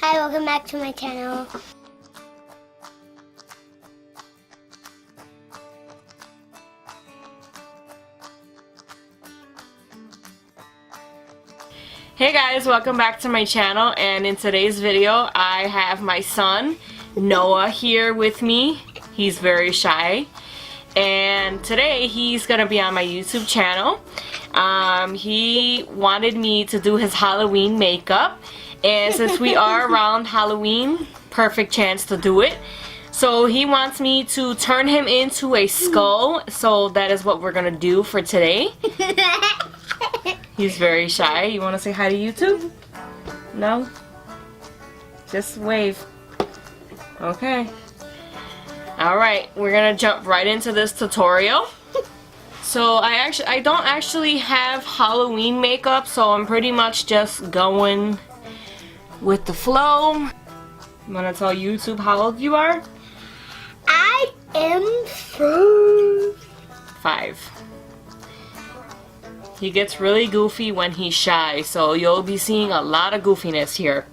Hi, welcome back to my channel. Hey guys, welcome back to my channel, and in today's video I have my son Noah here with me. He's very shy, and today he's gonna be on my YouTube channel. He wanted me to do his Halloween makeup, and since we are around Halloween, perfect chance to do it. So he wants me to turn him into a skull, so that is what we're gonna do for today. He's very shy. You want to say hi to YouTube? No? Just wave. Okay. Alright, we're gonna jump right into this tutorial. So I don't actually have Halloween makeup, so I'm pretty much just going with the flow. You want to tell YouTube how old you are? I am 5. He gets really goofy when he's shy, so you'll be seeing a lot of goofiness here.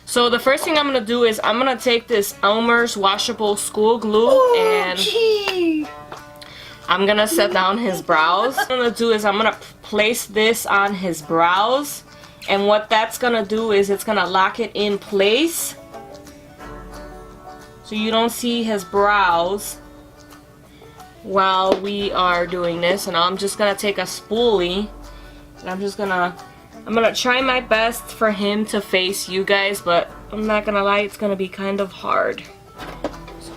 So the first thing I'm going to do is I'm going to take this Elmer's washable school glue and I'm going to set down his brows. What I'm going to do is I'm going to place this on his brows, and what that's going to do is it's going to lock it in place so you don't see his brows while we are doing this. And I'm just gonna take a spoolie and I'm gonna try my best for him to face you guys, but I'm not gonna lie, it's gonna be kind of hard. So,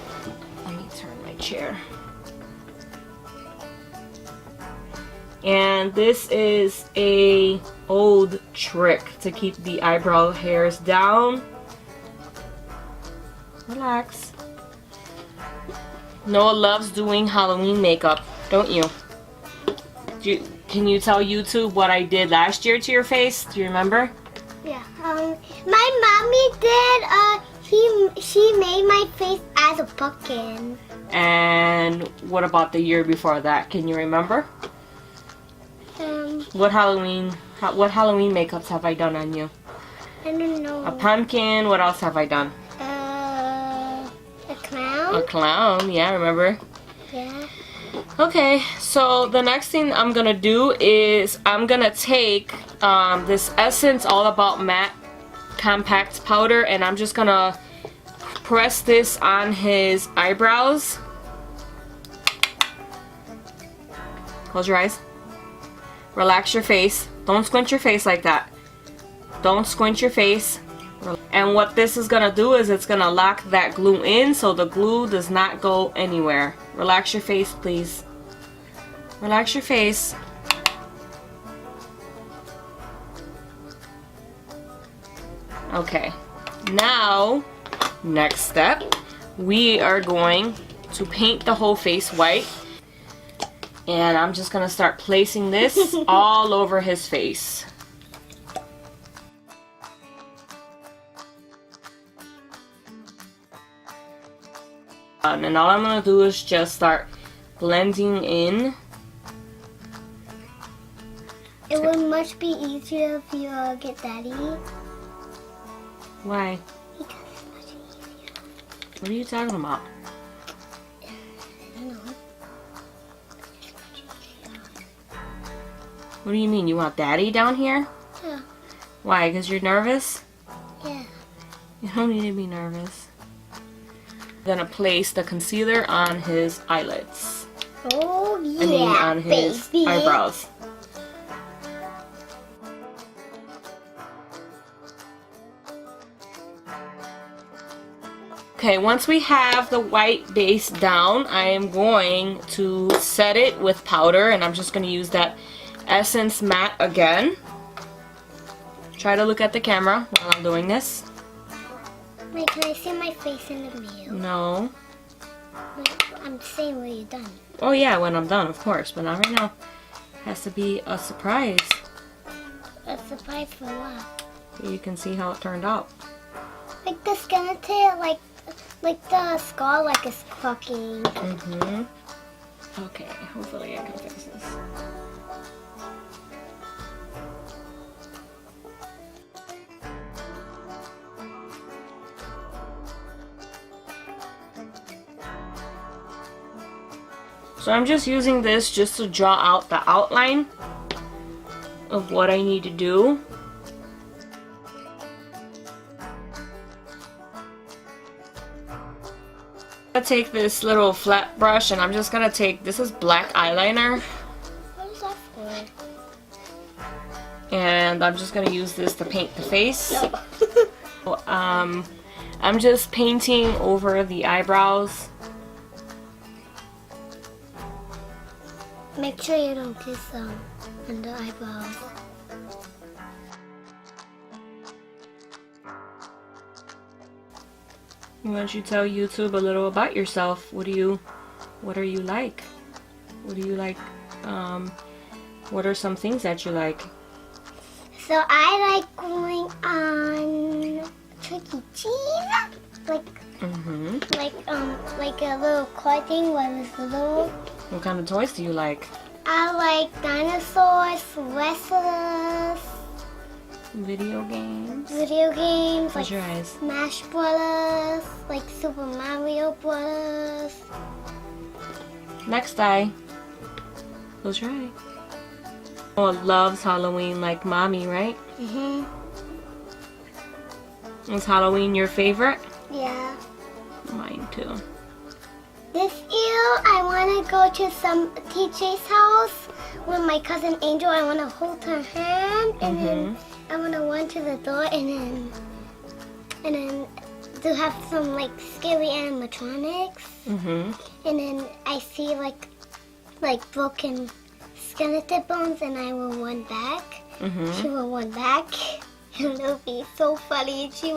let me turn my chair. And this is a old trick to keep the eyebrow hairs down. Relax. Noah loves doing Halloween makeup, don't you? Can you tell YouTube what I did last year to your face? Do you remember? Yeah. My mommy did. She made my face as a pumpkin. And what about the year before that? Can you remember? What Halloween makeups have I done on you? I don't know. A pumpkin. What else have I done? A clown. A clown. Yeah, remember? Yeah. Okay, so the next thing I'm gonna do is I'm gonna take this Essence All About Matte compact powder, and I'm just gonna press this on his eyebrows. Close your eyes. Relax your face. Don't squint your face like that. Don't squint your face. And what this is gonna do is it's gonna lock that glue in so the glue does not go anywhere. Relax your face, please. Relax your face. Okay, now next step, we are going to paint the whole face white, and I'm just gonna start placing this all over his face. And all I'm gonna do is just start blending in. It would much be easier if you get Daddy. Why? Because it's much easier. What are you talking about? I don't know. What do you mean? You want Daddy down here? Yeah. Why? Because you're nervous? Yeah. You don't need to be nervous. I'm gonna place the concealer on his eyelids. Oh yeah. I mean on his baby. eyebrows. Okay, once we have the white base down, I am going to set it with powder, and I'm just going to use that Essence Matte again. Try to look at the camera while I'm doing this. Wait, can I see my face in the mirror? No. Wait, I'm saying when you're done. Oh yeah, when I'm done, of course, but not right now. Has to be a surprise. A surprise for what? So you can see how it turned out. Like the skeleton, like the skull, like is clucking. Okay, hopefully I can fix this. So I'm just using this just to draw out the outline of what I need to do. I'm gonna take this little flat brush and I'm just gonna take, this is black eyeliner. What is that for? And I'm just gonna use this to paint the face. No. I'm just painting over the eyebrows. Make sure you don't kiss them on the eyebrows. Why don't you tell YouTube a little about yourself? What are you like? What do you like? What are some things that you like? So I like going on Chuck E. Cheese, like a little car thing when it's little. What kind of toys do you like? I like dinosaurs, wrestlers, Video games. like Close your eyes. Smash Brothers, like Super Mario Brothers. Next eye. Close your eye. Oh, loves Halloween like mommy, right? Mhm. Is Halloween your favorite? Yeah. Mine too. This year, I want to go to some TJ's house with my cousin Angel. I want to hold her hand, and then I want to run to the door, and then to have some like scary animatronics. Mm-hmm. And then I see like broken skeleton bones, and I will run back. Mm-hmm. She will run back, and it'll be so funny. And she.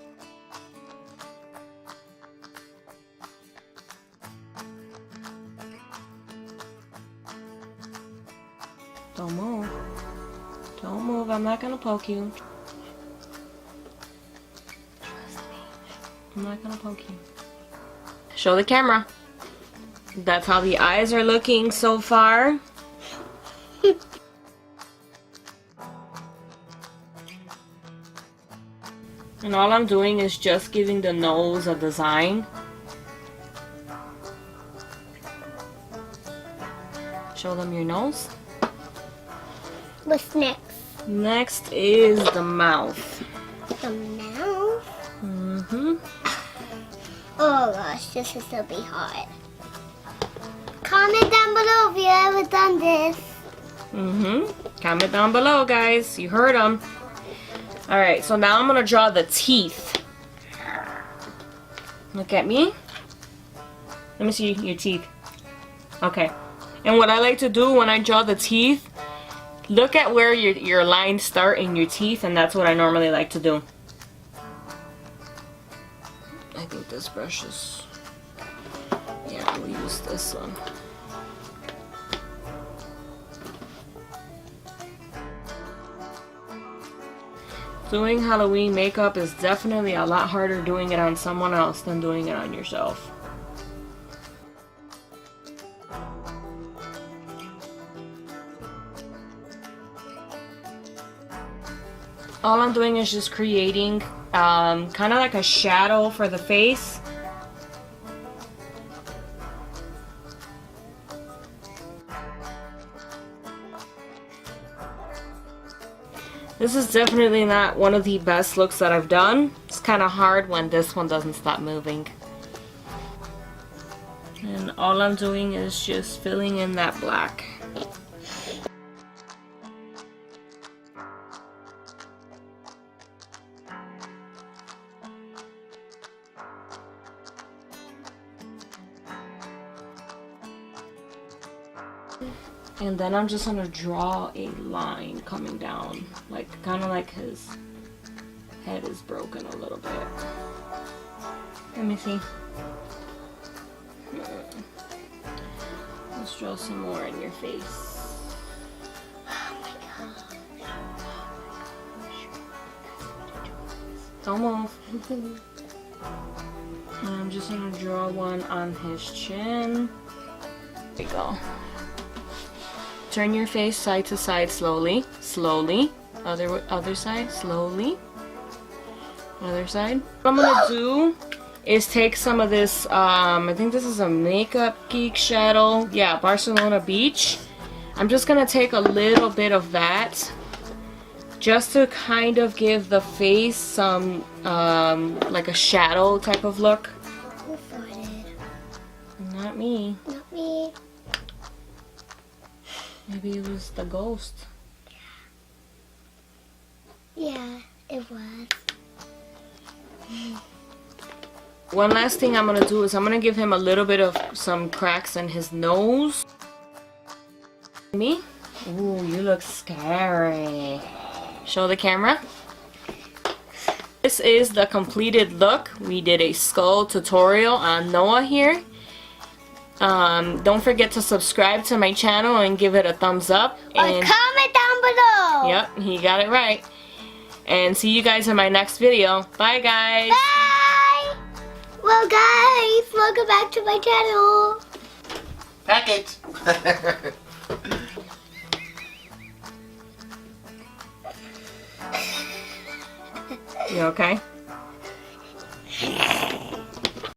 Don't move. Don't move. I'm not gonna poke you. Trust me. I'm not gonna poke you. Show the camera. That's how the eyes are looking so far. And all I'm doing is just giving the nose a design. Show them your nose. What's next? Next is the mouth. The mouth? Mm-hmm. Oh gosh, this is gonna be hard. Comment down below if you ever done this. Mm-hmm. Comment down below, guys. You heard them. Alright, so now I'm gonna draw the teeth. Look at me. Let me see your teeth. Okay. And what I like to do when I draw the teeth, look at where your lines start in your teeth, and that's what I normally like to do. I think this brush is... Yeah, we'll use this one. Doing Halloween makeup is definitely a lot harder doing it on someone else than doing it on yourself. All I'm doing is just creating kind of like a shadow for the face. This is definitely not one of the best looks that I've done. It's kind of hard when this one doesn't stop moving. And all I'm doing is just filling in that black. And then I'm just gonna draw a line coming down, like kind of like his head is broken a little bit. Let me see. Let's draw some more in your face. Oh my gosh. Don't move. And I'm just gonna draw one on his chin. There you go. Turn your face side to side slowly. Slowly. Other side, slowly. Other side. What I'm gonna do is take some of this, I think this is a makeup Geek shadow. Yeah, Barcelona Beach. I'm just gonna take a little bit of that just to kind of give the face some, like a shadow type of look. Who farted? Not me. Not me. Maybe it was the ghost. Yeah, it was. One last thing I'm gonna do is I'm gonna give him a little bit of some cracks in his nose. Me? Ooh, you look scary. Show the camera. This is the completed look. We did a skull tutorial on Noah here. Don't forget to subscribe to my channel and give it a thumbs up. Or And comment down below. yep, he got it right. And see you guys in my next video. Bye, guys. Bye. Well, guys, welcome back to my channel. Package. You okay?